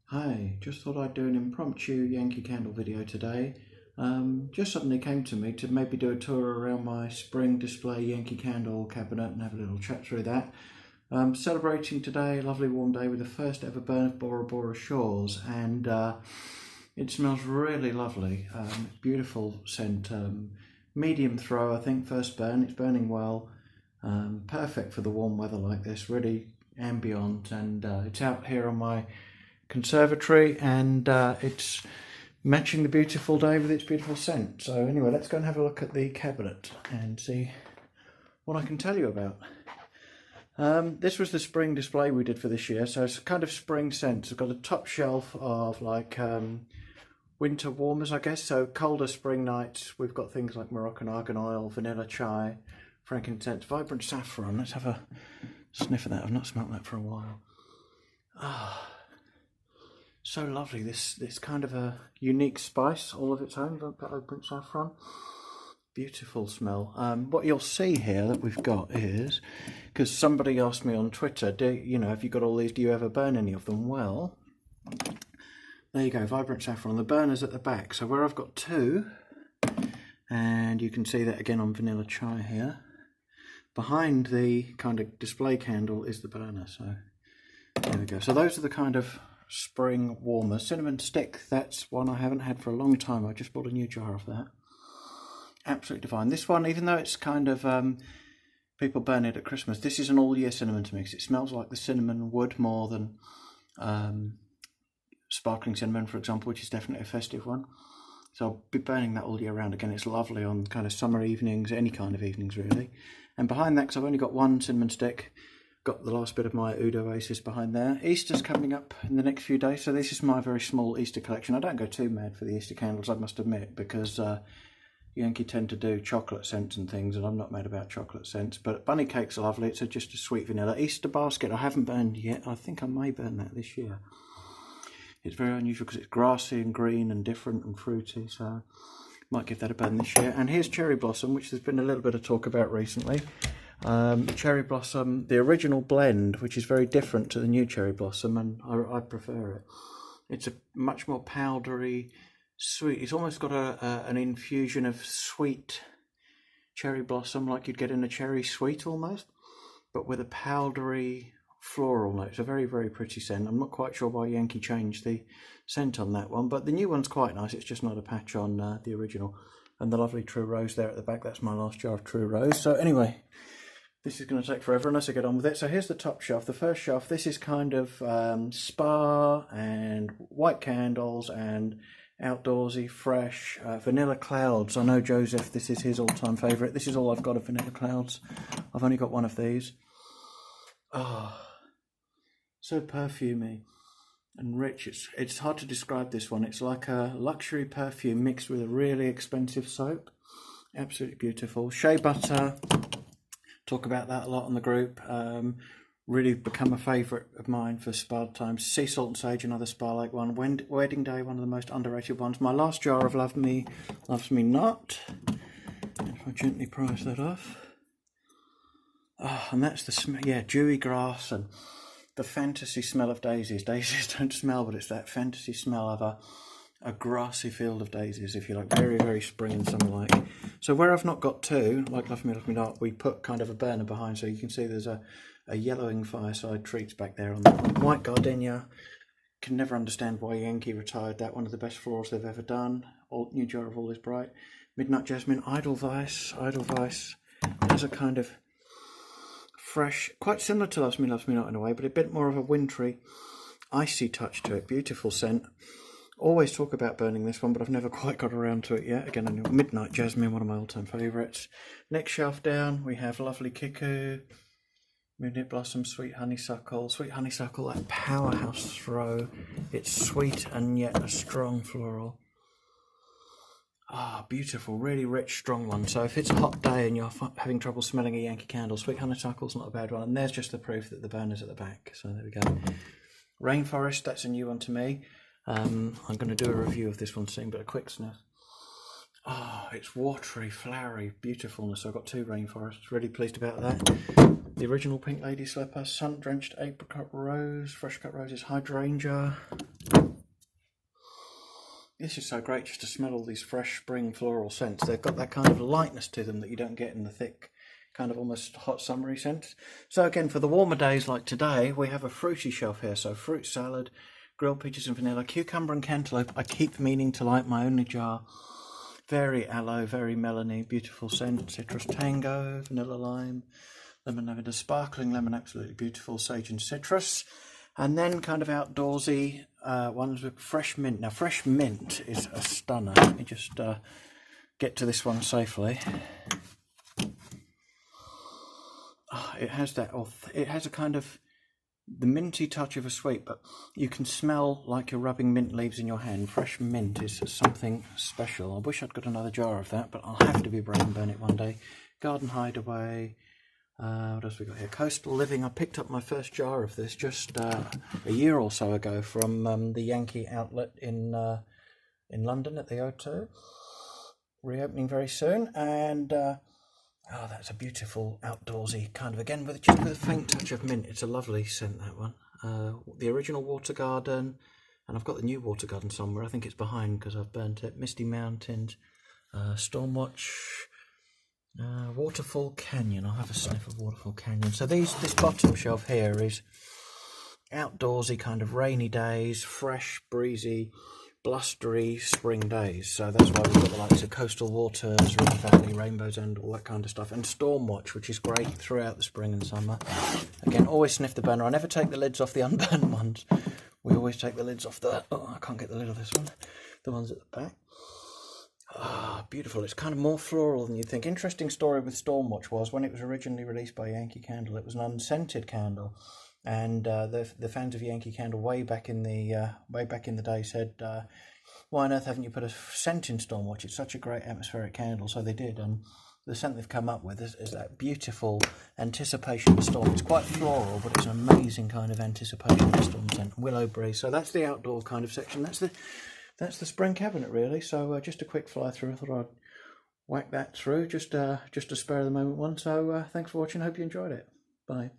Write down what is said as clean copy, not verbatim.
Hi, just thought I'd do an impromptu Yankee Candle video today. Just suddenly came to me to maybe do a tour around my spring display Yankee Candle cabinet and have a little chat through that. Celebrating today, a lovely warm day with the first ever burn of Bora shores, and it smells really lovely. Beautiful scent, medium throw I think, first burn, it's burning well. Perfect for the warm weather like this, really ambient, and it's out here on my conservatory, and it's matching the beautiful day with its beautiful scent. So anyway, let's go and have a look at the cabinet and see what I can tell you about. This was the spring display we did for this year, so it's kind of spring scents. We've got a top shelf of like winter warmers, I guess, so colder spring nights. We've got things like Moroccan argan oil, vanilla chai, frankincense, vibrant saffron. Let's have a sniff of that. I've not smelt that for a while. So lovely, this kind of a unique spice all of its own, vibrant saffron. Beautiful smell. What you'll see here that we've got is, because somebody asked me on Twitter, have you got all these, do you ever burn any of them? Well, there you go, vibrant saffron. The burner's at the back, so where I've got two, and you can see that again on vanilla chai here, behind the kind of display candle is the burner, so there we go. So those are the kind of spring warmers. Cinnamon stick, that's one I haven't had for a long time. I just bought a new jar of that. Absolutely divine. This one, even though it's kind of people burn it at Christmas, this is an all year cinnamon to me because it smells like the cinnamon wood more than sparkling cinnamon, for example, which is definitely a festive one. So I'll be burning that all year round. Again, it's lovely on kind of summer evenings, any kind of evenings really. And behind that, because I've only got one cinnamon stick, got the last bit of my Oud Oasis behind there. Easter's coming up in the next few days, so this is my very small Easter collection. I don't go too mad for the Easter candles, I must admit, because Yankee tend to do chocolate scents and things, and I'm not mad about chocolate scents. But bunny cakes are lovely. It's just a sweet vanilla. Easter basket I haven't burned yet. I think I may burn that this year. It's very unusual because it's grassy and green and different and fruity, so might give that a burn this year. And here's Cherry Blossom, which there's been a little bit of talk about recently. Cherry Blossom, the original blend, which is very different to the new Cherry Blossom, and I prefer it. It's a much more powdery, sweet. It's almost got an infusion of sweet cherry blossom, like you'd get in a cherry sweet almost, but with a powdery floral note. It's a very, very pretty scent. I'm not quite sure why Yankee changed the scent on that one, but the new one's quite nice. It's just not a patch on the original. And the lovely True Rose there at the back, that's my last jar of True Rose. So anyway, this is going to take forever unless I get on with it. So here's the top shelf. The first shelf, this is kind of spa and white candles and outdoorsy, fresh, vanilla clouds. I know Joseph, this is his all-time favourite. This is all I've got of vanilla clouds. I've only got one of these. Oh, so perfumey and rich. It's hard to describe this one. It's like a luxury perfume mixed with a really expensive soap. Absolutely beautiful. Shea butter, talk about that a lot on the group. Really become a favourite of mine for spa times. Sea salt and sage, another spa-like one. Wedding day, one of the most underrated ones. My last jar of Loves Me Not. If I gently prise that off. Oh, and that's the smell. Yeah, dewy grass and the fantasy smell of daisies. Daisies don't smell, but it's that fantasy smell of a grassy field of daisies, if you like. Very, very spring and summer-like. So where I've not got two, like Love Me Not, we put kind of a burner behind, so you can see there's a yellowing fireside treats back there on the white gardenia. Can never understand why Yankee retired that. One of the best florals they've ever done. New jar of All Is Bright. Midnight Jasmine, Edelweiss has a kind of fresh, quite similar to Loves Me Not in a way, but a bit more of a wintry, icy touch to it. Beautiful scent. Always talk about burning this one, but I've never quite got around to it yet. Again, Midnight Jasmine, one of my all-time favourites. Next shelf down, we have Lovely Kiku, Moonlit Blossom, Sweet Honeysuckle. Sweet Honeysuckle, that powerhouse throw. It's sweet and yet a strong floral. Ah, beautiful, really rich, strong one. So if it's a hot day and you're having trouble smelling a Yankee Candle, Sweet Honeysuckle's not a bad one. And there's just the proof that the burner's at the back. So there we go. Rainforest, that's a new one to me. I'm going to do a review of this one soon, but a quick sniff. Oh, it's watery, flowery beautifulness. So I've got two rainforests. Really pleased about that. The original Pink Lady Slipper, sun-drenched apricot rose, fresh cut roses, hydrangea. This is so great just to smell all these fresh spring floral scents. They've got that kind of lightness to them that you don't get in the thick, kind of almost hot summery scents. So again, for the warmer days like today, we have a fruity shelf here. So fruit salad, grilled peaches and vanilla, cucumber and cantaloupe. I keep meaning to light my only jar. Very aloe, very melony, beautiful scent. Citrus tango, vanilla lime, lemon lavender, sparkling lemon, absolutely beautiful, sage and citrus. And then kind of outdoorsy ones with fresh mint. Now fresh mint is a stunner. Let me just get to this one safely. Oh, it has that, it has a kind of the minty touch of a sweet, but you can smell like you're rubbing mint leaves in your hand. Fresh mint is something special. I wish I'd got another jar of that, but I'll have to be brave and burn it one day. Garden Hideaway. What else we got here? Coastal Living. I picked up my first jar of this just a year or so ago from the Yankee outlet in London at the O2. Reopening very soon, and oh, that's a beautiful outdoorsy kind of, again with just with a faint touch of mint. It's a lovely scent, that one. The original Water Garden, and I've got the new Water Garden somewhere. I think it's behind because I've burnt it. Misty Mountains, Stormwatch. Waterfall Canyon. I'll have a sniff of Waterfall Canyon. So this bottom shelf here is outdoorsy, kind of rainy days, fresh, breezy, blustery spring days. So that's why we've got the likes of Coastal Waters, River Valley, Rainbows End, all that kind of stuff. And Stormwatch, which is great throughout the spring and summer. Again, always sniff the burner. I never take the lids off the unburnt ones. We always take the lids off the... Oh, I can't get the lid of this one. The ones at the back. Ah, beautiful. It's kind of more floral than you'd think. Interesting story with Stormwatch was when it was originally released by Yankee Candle, it was an unscented candle, and the fans of Yankee Candle way back in the day said, why on earth haven't you put a scent in Stormwatch? It's such a great atmospheric candle. So they did, and the scent they've come up with is that beautiful anticipation of a storm. It's quite floral, but it's an amazing kind of anticipation of a storm scent. Willow breeze. So that's the outdoor kind of section. That's the spring cabinet, really. So just a quick fly through. I thought I'd whack that through, just a spare of the moment one. So thanks for watching. Hope you enjoyed it. Bye.